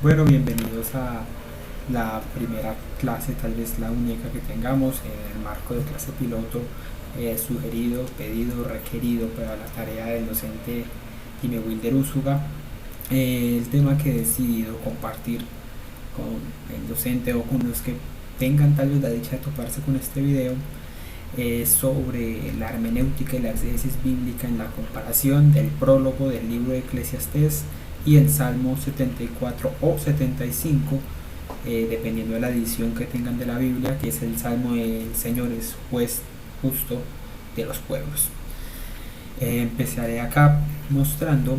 Bueno, bienvenidos a la primera clase, tal vez la única que tengamos en el marco de clase piloto, sugerido, pedido, requerido para la tarea del docente Time Wilder Úsuga. El tema que he decidido compartir con el docente o con los que tengan tal vez la dicha de toparse con este video es sobre la hermenéutica y la exégesis bíblica en la comparación del prólogo del libro de Eclesiastés y el Salmo 74 o 75, dependiendo de la edición que tengan de la Biblia, que es el Salmo El Señor es juez justo de los pueblos. Empezaré acá mostrando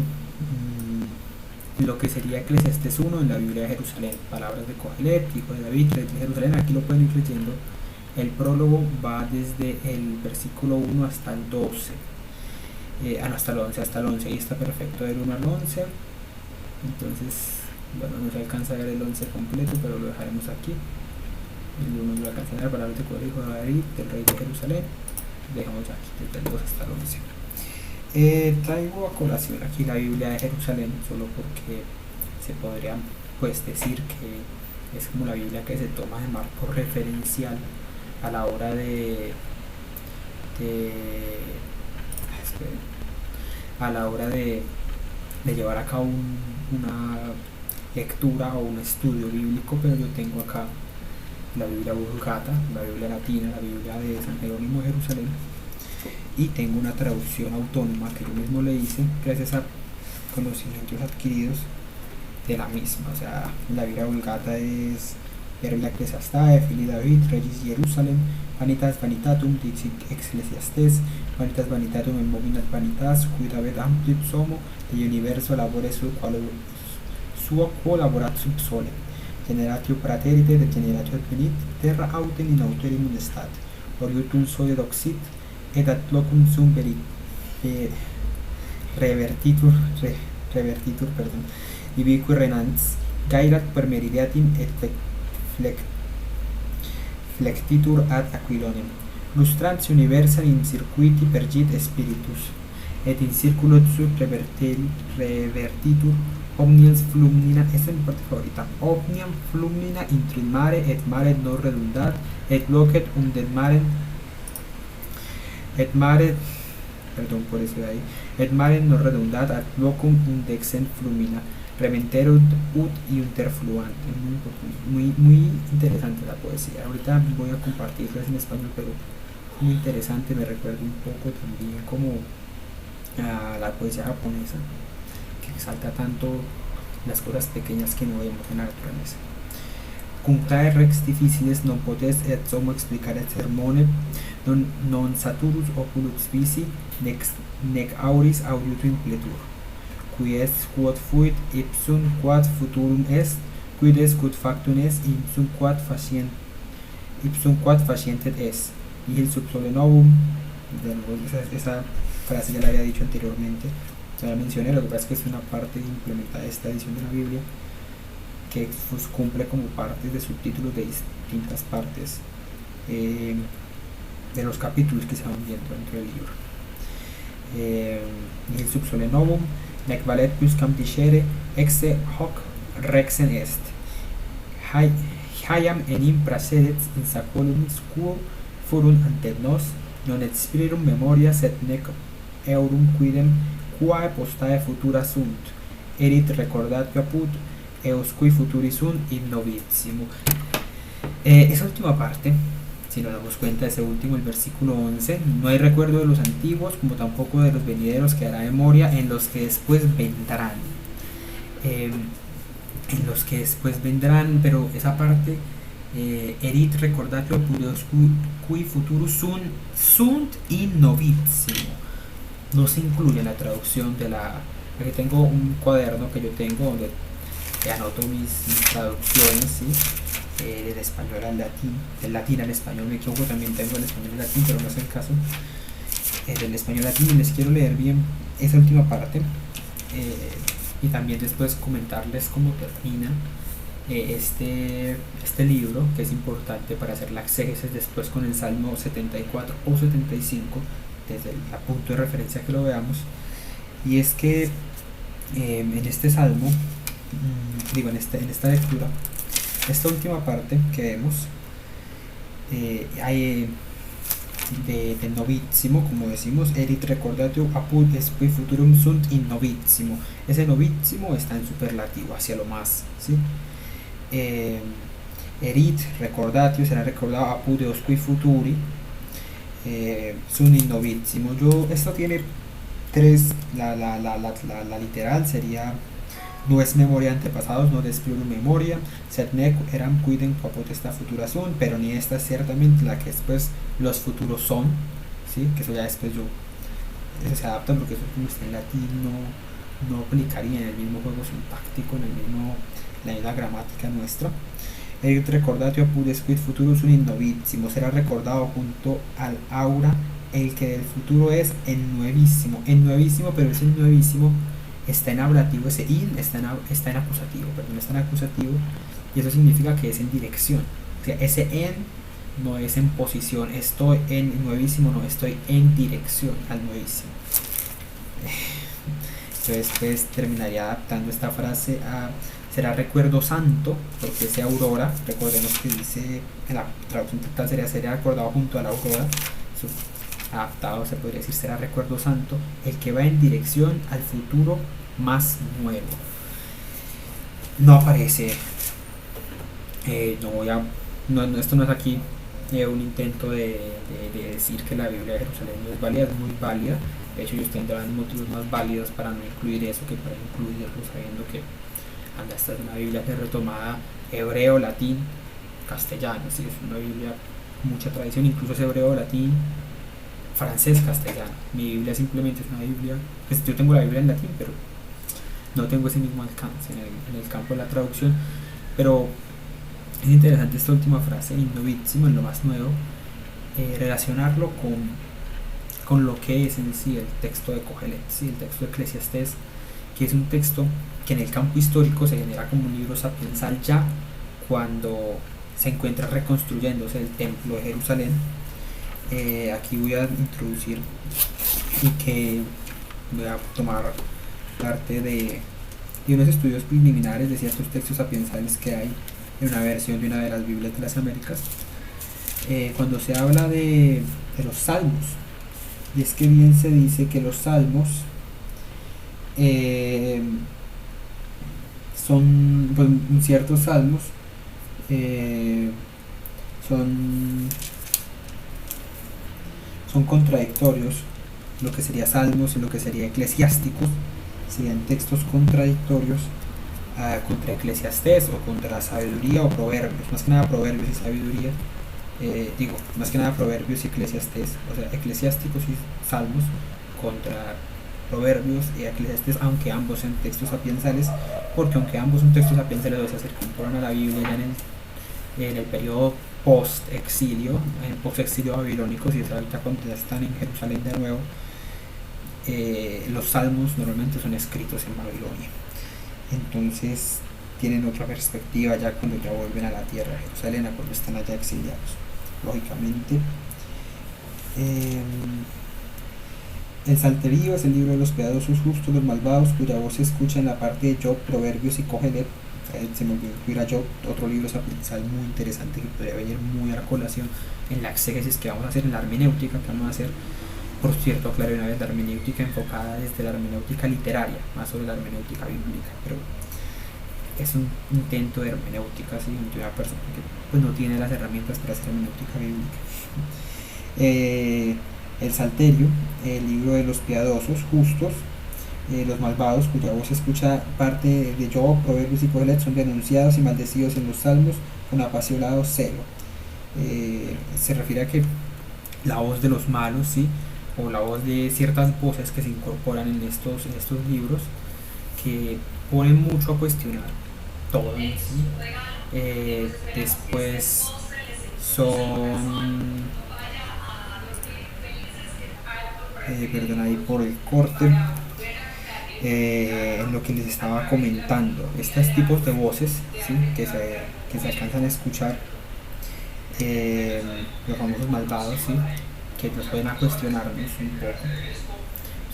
lo que sería Eclesiastés 1 en la Biblia de Jerusalén, palabras de Cogelet, hijo de David, rey de Jerusalén. Aquí lo pueden ir leyendo. El prólogo va desde el versículo 1 hasta el 12, hasta el 11, y está perfecto del 1 al 11. Entonces, bueno, no se alcanza a ver el 11 completo, pero lo dejaremos aquí. El 1 lo alcanza a ver, palabras de Cogelet, hijo de David, del rey de Jerusalén. Dejamos aquí desde el 2 hasta el 11. Traigo a colación aquí la Biblia de Jerusalén solo porque se podría pues decir que es como la Biblia que se toma de marco referencial a la hora de llevar a cabo una lectura o un estudio bíblico. Pero yo tengo acá la Biblia Vulgata, la Biblia Latina, la Biblia de San Jerónimo de Jerusalén, y tengo una traducción autónoma que yo mismo le hice gracias a conocimientos adquiridos de la misma. O sea, la Biblia Vulgata es Biblia Ecclesiastae, Fili David, Regis Jerusalem, Vanitas Vanitatum, Dixit Ecclesiastes, Vanitas Vanitatum in Mominat Vanitas, cui David amplit somo, de universo labore suo quo laborat sub sole, generatio praterite de generatio advenit, terra autem in autorium estat, oriutum sole doxit, et ad locum sum revertitur, ibique renans, gairat per meridiatim et flectitur ad aquilonem, lustrans universam in circuiti pergit spiritus, et in circulo sub revertitur omnians flumina, omniam flumina intra in mare, et mare non redundat, et locet del mare, et mare non redundat ad locum undexent flumina, reventerunt ut interfluante. Muy interesante la poesía. Ahorita voy a compartirles en español, pero muy interesante. Me recuerda un poco también como a la poesía japonesa, que exalta tanto las cosas pequeñas que no vemos en la naturaleza. Cumtae rex difficiles non potest et homo explicare sermone non saturus oculus visi nec auris audiutum impletur, qui est quod fuit ipsum quod futurum est, quid est quod factum est, ipsum quod facientet est, nihil sub sole novum. Esa frase ya la había dicho anteriormente, ya la mencioné. Lo que pasa es que es una parte implementada de esta edición de la Biblia que pues cumple como partes de subtítulos de distintas partes de los capítulos que se van viendo dentro del libro. Nihil sub sole novum, nec valet quisquam dicere, exe hoc rexen est. Hiam enim pracedet in sacolum quo furum ante nos, non et spiritum memoria, sed nec eurum quidem quae postae futura sunt, erit recordatio apud, eos qui futuri sunt in novissimo. Esa última parte, si nos damos cuenta, ese último, el versículo 11, no hay recuerdo de los antiguos, como tampoco de los venideros, que hará memoria en los que después vendrán. Pero esa parte, erit recordatio apud eos qui futuri sunt in novissimo, no se incluye en la traducción de la... Aquí tengo un cuaderno que yo tengo donde anoto mis traducciones, ¿sí? Del español al latín, del latín al español. Me equivoco, también tengo el español al latín, pero no es el caso. Del español al latín, y les quiero leer bien esa última parte, y también después comentarles cómo termina este libro, que es importante para hacer la exégesis después con el Salmo 74 o 75, desde el punto de referencia que lo veamos. Y es que en este salmo digo, en esta lectura, esta última parte que vemos, hay de novissimo, como decimos, erit recordatio apud esque futurum sunt in novissimo. Ese novissimo está en superlativo, hacia lo más, ¿sí? Erit recordatio será recordado apud esque futuri sunt in novissimo. Esto tiene tres, la literal sería: no es memoria antepasados, no des plurum memoria, sed nec eram quidem qua potesta futura sunt, pero ni esta es ciertamente la que después los futuros son, ¿sí? Que eso ya después eso se adapta, porque eso, como está en latín, no aplicaría en el mismo juego sintáctico, en la misma gramática nuestra. El recordatio apud esque futurus sunt in novissimo, será recordado junto al aura el que del futuro es en nuevísimo, pero ese nuevísimo está en ablativo, ese in está en acusativo, y eso significa que es en dirección. O sea, ese en no es en posición, estoy en nuevísimo, no, estoy en dirección al nuevísimo. Entonces pues terminaría adaptando esta frase a: será recuerdo santo, porque ese aurora, recordemos que dice en la traducción total sería recordado junto a la aurora. Adaptado se podría decir: será recuerdo santo el que va en dirección al futuro más nuevo. No aparece, esto no es aquí un intento de decir que la Biblia de Jerusalén no es válida, es muy válida. De hecho, ellos tendrán motivos más válidos para no incluir eso que para incluirlo, sabiendo que esta es una Biblia que es retomada hebreo, latín, castellano. ¿Sí? Es una Biblia con mucha tradición, incluso es hebreo, latín, francés, castellano. Mi Biblia simplemente es una Biblia, pues yo tengo la Biblia en latín, pero no tengo ese mismo alcance en el campo de la traducción. Pero es interesante esta última frase, in novissimo, en lo más nuevo, relacionarlo con lo que es en sí el texto de Cogelet, ¿sí? El texto de Eclesiastés, que es un texto que en el campo histórico se genera como un libro sapiensal ya cuando se encuentra reconstruyéndose el templo de Jerusalén. Aquí voy a introducir y que voy a tomar parte de unos estudios preliminares de ciertos textos sapiensales que hay en una versión de una de las Biblias de las Américas, cuando se habla de los salmos. Y es que bien se dice que los salmos son, pues, ciertos salmos son contradictorios. Lo que sería salmos y lo que sería eclesiásticos serían textos contradictorios contra Eclesiastés o contra la sabiduría o proverbios, más que nada proverbios y sabiduría. Más que nada proverbios y Eclesiastés, o sea, eclesiásticos y salmos contra proverbios y Eclesiastés, aunque ambos sean textos sapiensales, porque aunque ambos son textos sapiensales, o sea, se incorporan a la Biblia ya en el periodo post-exilio babilónico, si es ahorita cuando ya están en Jerusalén de nuevo. Los salmos normalmente son escritos en Babilonia, entonces tienen otra perspectiva ya cuando ya vuelven a la tierra de Jerusalén, cuando están allá exiliados, lógicamente. El Salterio es el libro de los piadosos justos, los malvados, cuya voz se escucha en la parte de Job, Proverbios y Cogelet. Se me olvidó incluir a Job, otro libro sapiensal muy interesante que podría venir muy a la colación en la exégesis que vamos a hacer, en la hermenéutica que vamos a hacer. Por cierto, aclaré una vez, la hermenéutica enfocada desde la hermenéutica literaria, más sobre la hermenéutica bíblica, pero es un intento de hermenéutica, ¿sí? De una persona que pues no tiene las herramientas para hacer hermenéutica bíblica. El Salterio, el libro de los piadosos justos, los malvados, cuya voz se escucha parte de Job, Proverbios y Cogelet, son denunciados y maldecidos en los salmos con apasionado celo. Se refiere a que la voz de los malos, ¿sí? O la voz de ciertas voces que se incorporan en estos libros, que ponen mucho a cuestionar todo, ¿sí? Después son perdón ahí por el corte, en lo que les estaba comentando, estos tipos de voces, ¿sí? que se alcanzan a escuchar, los famosos malvados, ¿sí? Que nos pueden a cuestionarnos un poco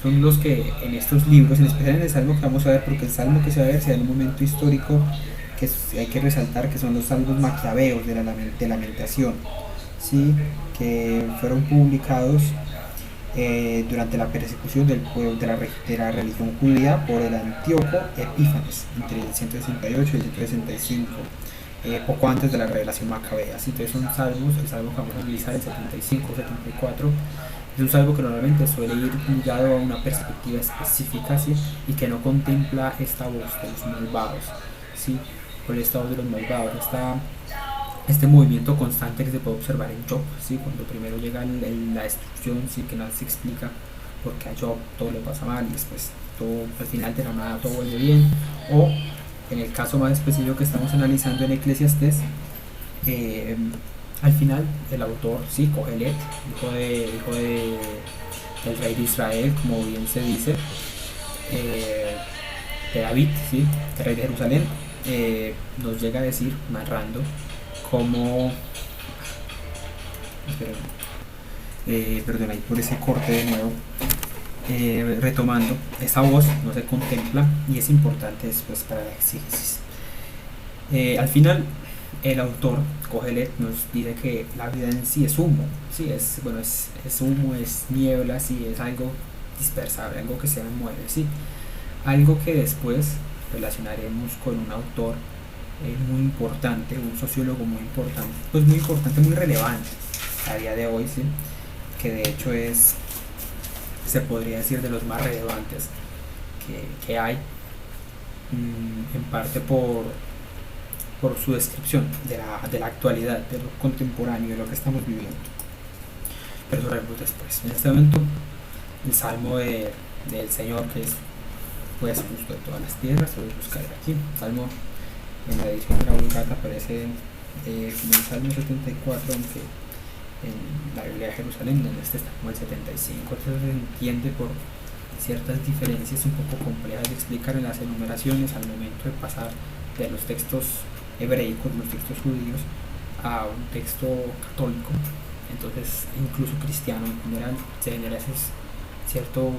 son los que en estos libros, en especial en el Salmo que vamos a ver, porque el Salmo que se va a ver se da en un momento histórico que hay que resaltar, que son los salmos maquiaveos de lamentación, ¿sí? Que fueron publicados durante la persecución del pueblo de la religión judía por el Antíoco Epífanes entre el 168 y el 165, poco antes de la revelación macabea. Así que son salmos, el salmo que vamos a analizar, el 75 74, es un salmo que normalmente suele ir ligado a una perspectiva específica, ¿sí? Y que no contempla esta voz de los malvados, ¿sí? Por el estado de los malvados, este movimiento constante que se puede observar en Job, ¿sí? Cuando primero llega la destrucción, ¿sí? Que nada se explica porque a Job todo le pasa mal y después todo, al final de la nada todo vuelve bien. O en el caso más específico que estamos analizando en Eclesiastés, al final el autor, ¿sí? Cogelet, del rey de Israel, como bien se dice, de David, ¿sí? El rey de Jerusalén, nos llega a decir, narrando, como perdón ahí por ese corte de nuevo, retomando, esa voz no se contempla y es importante después para la exégesis. Al final el autor Cogelet nos dice que la vida en sí es humo, ¿sí? Es humo, es niebla, ¿sí? Es algo dispersable, algo que se mueve, ¿sí? Algo que después relacionaremos con un autor muy importante, un sociólogo muy importante, muy relevante a día de hoy, ¿sí? Que de hecho se podría decir de los más relevantes que hay, en parte por su descripción de la actualidad, de lo contemporáneo, de lo que estamos viviendo. Pero eso lo haremos después. En este momento, el Salmo del Señor, que es pues justo de todas las tierras, lo voy a buscar aquí. Salmo en la edición de la Vulgata aparece como el Salmo 74, aunque en la Biblia de Jerusalén, donde este está como el 75. Entonces se entiende por ciertas diferencias un poco complejas de explicar en las enumeraciones al momento de pasar de los textos hebreicos, los textos judíos, a un texto católico. Entonces, incluso cristiano en general, se genera cierto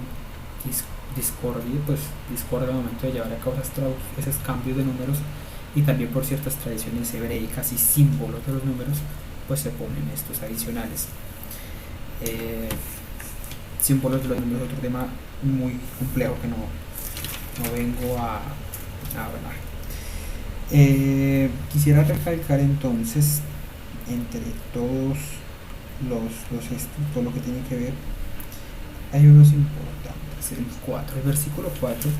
discordia al momento de llevar a cabo esos cambios de números, y también por ciertas tradiciones hebreicas y símbolos de los números, pues se ponen estos adicionales. Símbolos de los números, otro tema muy complejo que no vengo a hablar. Quisiera recalcar entonces, entre todos todo lo que tiene que ver, hay unos importantes. El versículo 4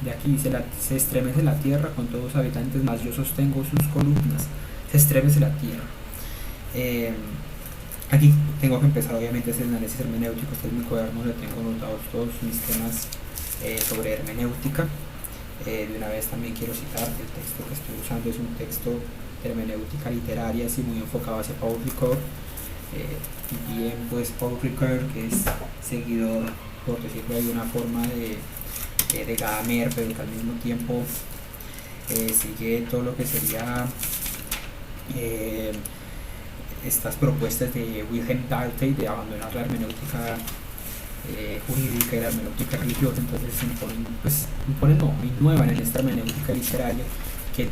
de aquí dice: se estremece la tierra con todos sus habitantes, mas yo sostengo sus columnas. Se estremece la tierra. Aquí tengo que empezar obviamente ese análisis hermenéutico. Este es mi cuaderno, le tengo anotados todos mis temas sobre hermenéutica. De una vez también quiero citar que el texto que estoy usando es un texto de hermenéutica literaria, así muy enfocado hacia Paul Ricoeur. Bien, pues Paul Ricoeur, que es seguidor, por decirlo de alguna forma, de Gadamer, pero que al mismo tiempo sigue todo lo que sería estas propuestas de Wilhelm Dalthey de abandonar la hermenéutica jurídica y la hermenéutica religiosa. Entonces innuevan en esta hermenéutica literaria, que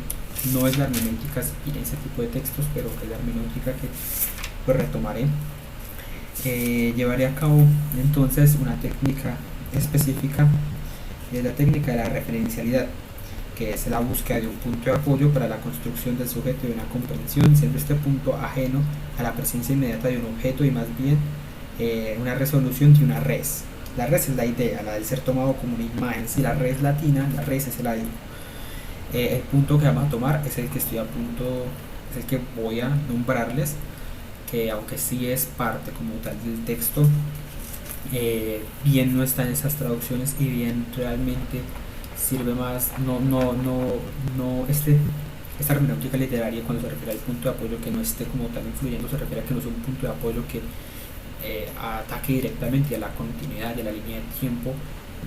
no es la hermenéutica en ese tipo de textos, pero que es la hermenéutica que pues retomaré. Llevaré a cabo entonces una técnica específica, es la técnica de la referencialidad, que es la búsqueda de un punto de apoyo para la construcción del sujeto de una comprensión, siendo este punto ajeno a la presencia inmediata de un objeto y más bien una resolución de una res. La res es la idea, la del ser tomado como una imagen. Si la res latina, la res es el algo. El punto que vamos a tomar es el que estoy a punto, es el que voy a nombrarles, que aunque sí es parte como tal del texto, bien no está en esas traducciones y bien realmente sirve más, esta hermenéutica literaria, cuando se refiere al punto de apoyo que no esté como tal influyendo, se refiere a que no es un punto de apoyo que ataque directamente a la continuidad de la línea de tiempo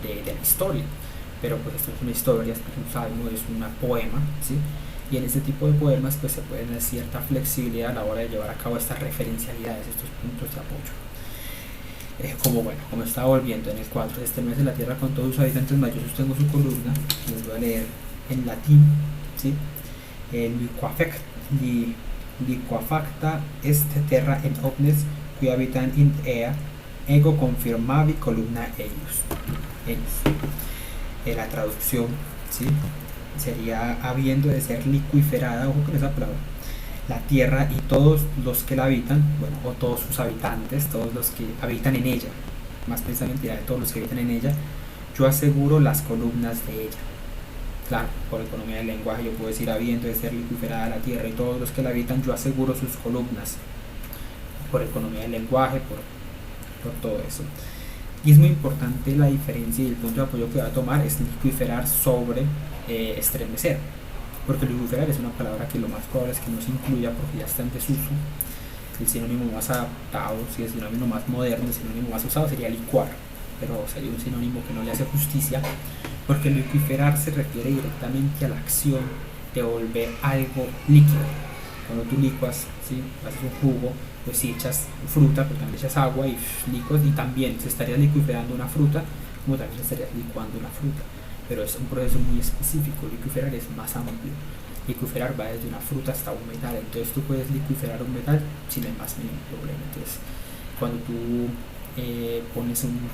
de la historia. Pero pues esto es una historia, esto es un salmo, es un poema, ¿sí? Y en este tipo de poemas pues se puede tener cierta flexibilidad a la hora de llevar a cabo estas referencialidades, estos puntos de apoyo. Como estaba volviendo en el 4, estremece la tierra con todos sus habitantes, mas yo sostengo su columna. Les voy a leer en latín, ¿sí? Liquefacta est terra en omnes qui habitan in ea, ego confirmavi columna eius. La traducción, ¿sí? Sería habiendo de ser liqueferada, ojo con esa palabra, la tierra y todos los que la habitan, bueno, o todos sus habitantes, todos los que habitan en ella, más precisamente de todos los que habitan en ella, yo aseguro las columnas de ella. Claro, por economía del lenguaje yo puedo decir habiendo de ser liqueferada la tierra y todos los que la habitan, yo aseguro sus columnas. Por economía del lenguaje, por todo eso. Y es muy importante la diferencia, y el punto de apoyo que va a tomar es liqueferar sobre estremecer, porque liqueferar es una palabra que lo más probable es que no se incluya porque ya está en desuso. El sinónimo más adaptado, si el sinónimo más moderno, el sinónimo más usado sería licuar, pero sería un sinónimo que no le hace justicia, porque liqueferar se refiere directamente a la acción de volver algo líquido. Cuando tú licuas, ¿sí? Haces un jugo, pues si echas fruta, pues también echas agua y licuas, y también se estaría liqueferando una fruta, como también se estaría licuando una fruta. Pero es un proceso muy específico. Liqueferar es más amplio. Liqueferar va desde una fruta hasta un metal. Entonces tú puedes liqueferar un metal sin el más mínimo problema. Entonces cuando tú pones un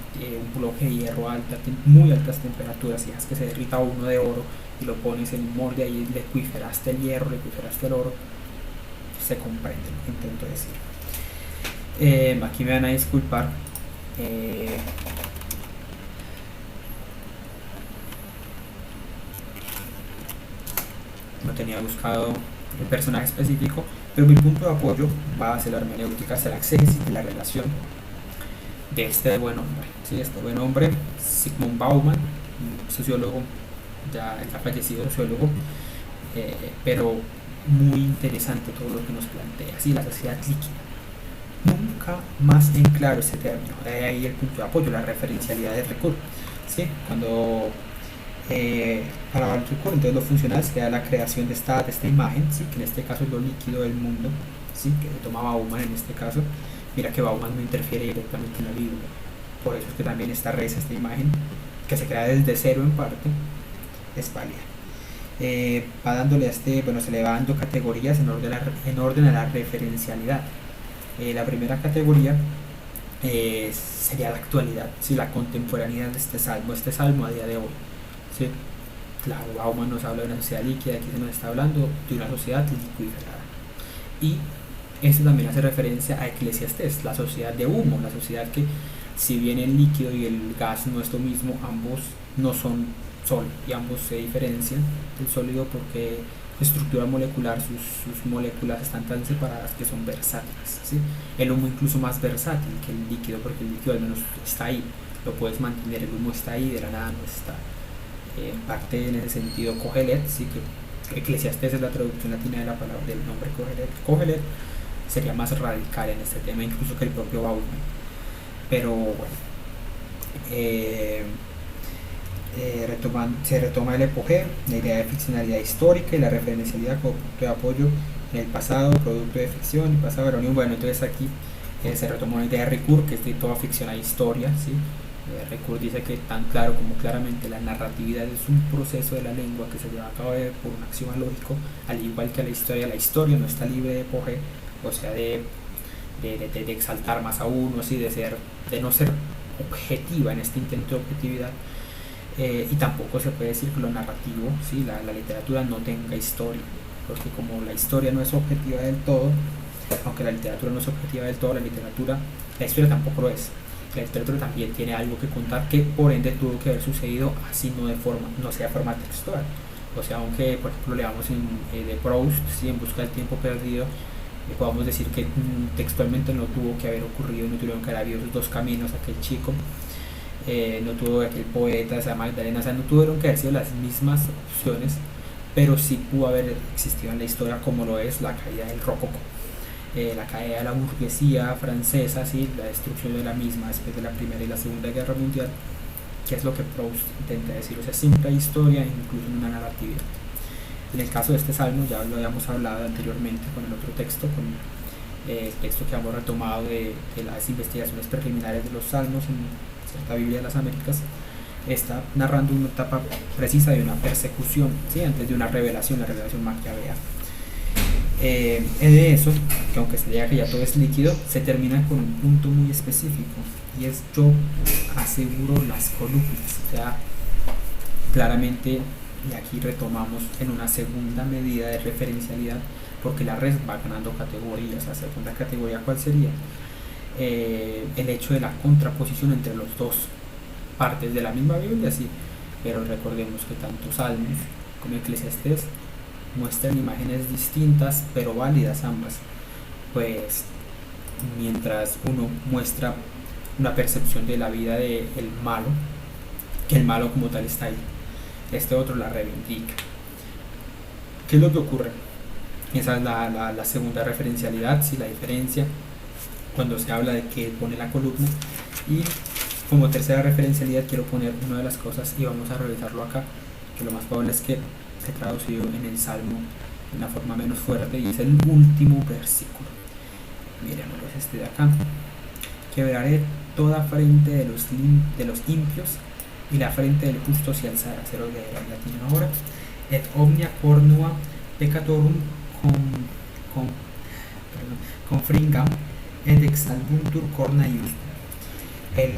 bloque de hierro a muy altas temperaturas y dejas que se derrita uno de oro y lo pones en un molde, ahí liqueferaste el hierro, liqueferaste el oro, se comprende lo que intento decir. Aquí me van a disculpar. No tenía buscado un personaje específico, pero mi punto de apoyo va hacia la hermenéutica, hacia la exégesis de la relación de este buen hombre. ¿Sí? Este buen hombre, Zygmunt Bauman, sociólogo, ya fallecido sociólogo, pero muy interesante todo lo que nos plantea. ¿Sí? La sociedad líquida. Nunca más en claro este término. De ahí el punto de apoyo, la referencialidad del recurso. ¿Sí? Cuando para el recurso, entonces lo funcional sería la creación de esta imagen, ¿sí? Que en este caso es lo líquido del mundo, ¿sí? Que toma Bauman en este caso. Mira que Bauman no interfiere directamente en la Biblia, por eso es que también esta imagen, que se crea desde cero en parte, es válida. Va dándole se le va dando categorías en orden a la referencialidad. La primera categoría sería la actualidad, ¿sí? La contemporaneidad de este salmo a día de hoy. ¿Sí? Claro, Bauman nos habla de una sociedad líquida, aquí se nos está hablando de una sociedad liqueferada. Y esto también hace referencia a Eclesiastés, la sociedad de humo, la sociedad que, si bien el líquido y el gas no es lo mismo, ambos no son sólidos y ambos se diferencian del sólido porque su estructura molecular, sus moléculas están tan separadas que son versátiles. ¿Sí? El humo incluso más versátil que el líquido, porque el líquido al menos está ahí, lo puedes mantener, el humo está ahí, de la nada no está. En parte en ese sentido Cogelet, sí, que Eclesiastés es la traducción latina de la palabra del nombre Cogelet sería más radical en este tema incluso que el propio Bauman, pero bueno, se retoma el epogeo, la idea de ficcionalidad histórica y la referencialidad como punto de apoyo en el pasado, producto de ficción y pasado de la unión. Bueno, entonces aquí se retoma una idea de Ricoeur, que es de toda ficción a historia, ¿sí? Ricoeur dice que tan claro como claramente la narratividad es un proceso de la lengua que se lleva a cabo por un axioma lógico, al igual que la historia no está libre de epogeo, o sea, de exaltar más a uno, ¿sí? de no ser objetiva en este intento de objetividad, y tampoco se puede decir que lo narrativo, ¿sí? la literatura no tenga historia, porque como la historia no es objetiva del todo, aunque la literatura no es objetiva del todo, la historia tampoco lo es. La literatura también tiene algo que contar que por ende tuvo que haber sucedido así no sea forma textual. O sea, aunque por ejemplo leamos de Proust, ¿sí? En busca del tiempo perdido, podamos decir que textualmente no tuvo que haber ocurrido, no tuvieron que haber habido esos dos caminos, aquel chico, no tuvo aquel poeta, esa Magdalena, o sea, no tuvieron que haber sido las mismas opciones, pero sí pudo haber existido en la historia como lo es la caída del Rococó. La caída de la burguesía francesa, ¿sí? La destrucción de la misma después de la Primera y la Segunda Guerra Mundial, que es lo que Proust intenta decir, o sea, siempre hay historia, incluso en una narratividad. En el caso de este salmo, ya lo habíamos hablado anteriormente con el otro texto, con el texto que hemos retomado de las investigaciones preliminares de los Salmos en cierta Biblia de las Américas, está narrando una etapa precisa de una persecución, ¿sí? Antes de una revelación, la revelación maquiavea. De eso, que aunque se diga que ya todo es líquido, se termina con un punto muy específico, y es: yo aseguro las columnas. O sea, claramente, y aquí retomamos en una segunda medida de referencialidad, porque la red va ganando categorías. La segunda categoría, ¿cuál sería? El hecho de la contraposición entre los dos partes de la misma Biblia, sí, pero recordemos que tanto Salmos como Eclesiastés muestran imágenes distintas pero válidas ambas. Pues mientras uno muestra una percepción de la vida del malo, que el malo como tal está ahí, este otro la reivindica. ¿Qué es lo que ocurre? Esa es la segunda referencialidad, sí, la diferencia cuando se habla de que pone la columna. Y como tercera referencialidad quiero poner una de las cosas, y vamos a revisarlo acá, que lo más probable es que se ha traducido en el Salmo de una forma menos fuerte, y es el último versículo. Miremoslo, es este de acá: quebraré toda frente de los impios, y la frente del justo se alzará. Se lo leeré en latín ahora: et omnia cornua peccatorum confringam et exalbuntur corna iustum. El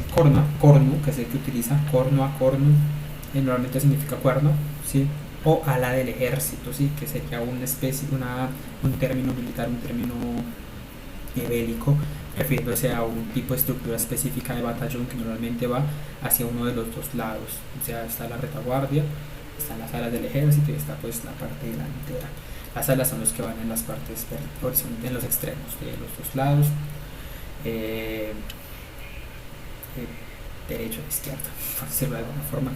cornu, que es el que utiliza corno, normalmente significa cuerno, ¿sí? O ala del ejército, ¿sí? Que sería una especie, un término militar, un término bélico, refiriéndose a un tipo de estructura específica de batallón que normalmente va hacia uno de los dos lados. O sea, está la retaguardia, están las alas del ejército y está pues la parte delantera. Las alas son los que van en las partes en los extremos de los dos lados, derecho e izquierda, por decirlo de alguna forma.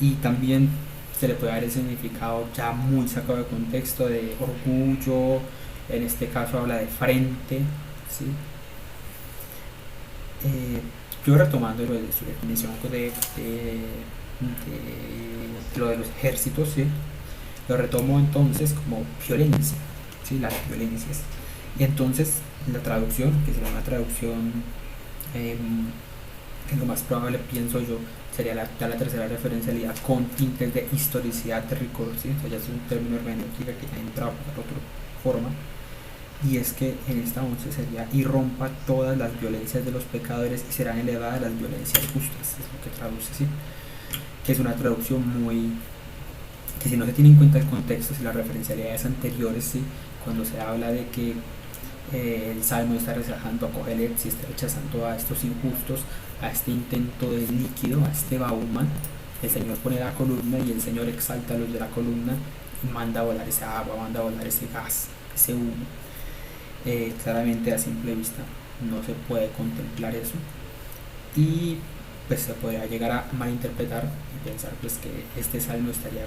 Y también se le puede dar el significado ya muy sacado de contexto de orgullo. En este caso habla de frente, ¿sí? Yo retomando lo de su definición de lo de los ejércitos, ¿sí? Lo retomo entonces como violencia, ¿sí? Las violencias. Y entonces la traducción, que será una traducción que lo más probable, pienso yo, sería la tercera referencialidad con tintes de historicidad, de rigor, ¿sí? Eso ya es un término hermenéutico que ha entrado por otra forma. Y es que en esta 11 sería: y rompa todas las violencias de los pecadores y serán elevadas las violencias justas. Es lo que traduce, ¿sí? Que es una traducción muy, que si no se tiene en cuenta el contexto, si las referencialidades anteriores, ¿sí? Cuando se habla de que el Salmo está rechazando a Kohelet, si está rechazando a estos injustos, a este intento de líquido, a este Bauman, el Señor pone la columna y el Señor exalta a los de la columna y manda a volar esa agua, manda a volar ese gas, ese humo. Claramente a simple vista no se puede contemplar eso, y pues se podría llegar a malinterpretar y pensar pues que este salmo estaría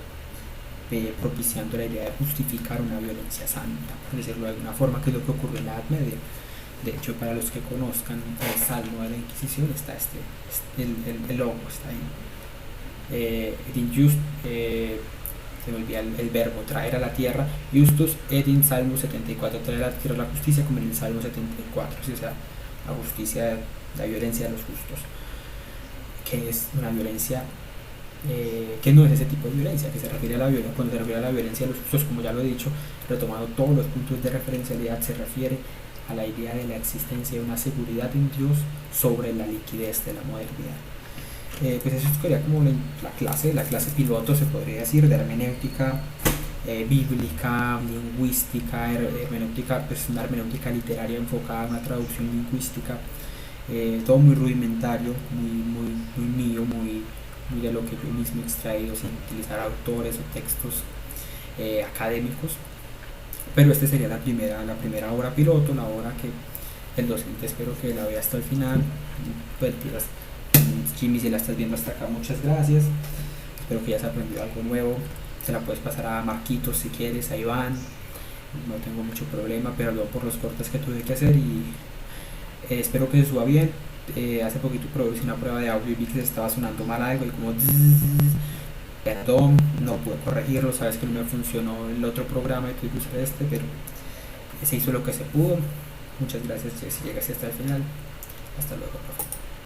propiciando la idea de justificar una violencia santa, por decirlo de alguna forma, que es lo que ocurrió en la Edad Media. De hecho, para los que conozcan el Salmo de la Inquisición, está el logo está ahí. Se me olvida el verbo, traer a la tierra, Justus et in Salmo 74, traer a la tierra la justicia, como en el Salmo 74, ¿sí? O sea, la justicia, la violencia de los justos, que es una violencia que no es ese tipo de violencia, que se refiere a la violencia. Cuando se refiere a la violencia de los justos, como ya lo he dicho, retomando todos los puntos de referencialidad, se refiere a la idea de la existencia de una seguridad en Dios sobre la liquidez de la modernidad. Pues eso sería como la clase piloto, se podría decir, de hermenéutica bíblica, lingüística, hermenéutica, pues una hermenéutica literaria enfocada en una traducción lingüística, todo muy rudimentario, muy mío, muy de lo que yo mismo he extraído sin utilizar autores o textos académicos. Pero esta sería la primera obra piloto, la obra que el docente espero que la vea hasta el final. Pues, Jimmy, si la estás viendo hasta acá, muchas gracias, espero que hayas aprendido algo nuevo. Se la puedes pasar a Marquitos si quieres, a Iván, no tengo mucho problema, pero luego por los cortes que tuve que hacer, y espero que se suba bien. Hace poquito producí una prueba de audio y vi que se estaba sonando mal algo y como perdón, no pude corregirlo, sabes que no me funcionó el otro programa y tuve que usar este, pero se hizo lo que se pudo. Muchas gracias si llegaste hasta el final. Hasta luego, profe.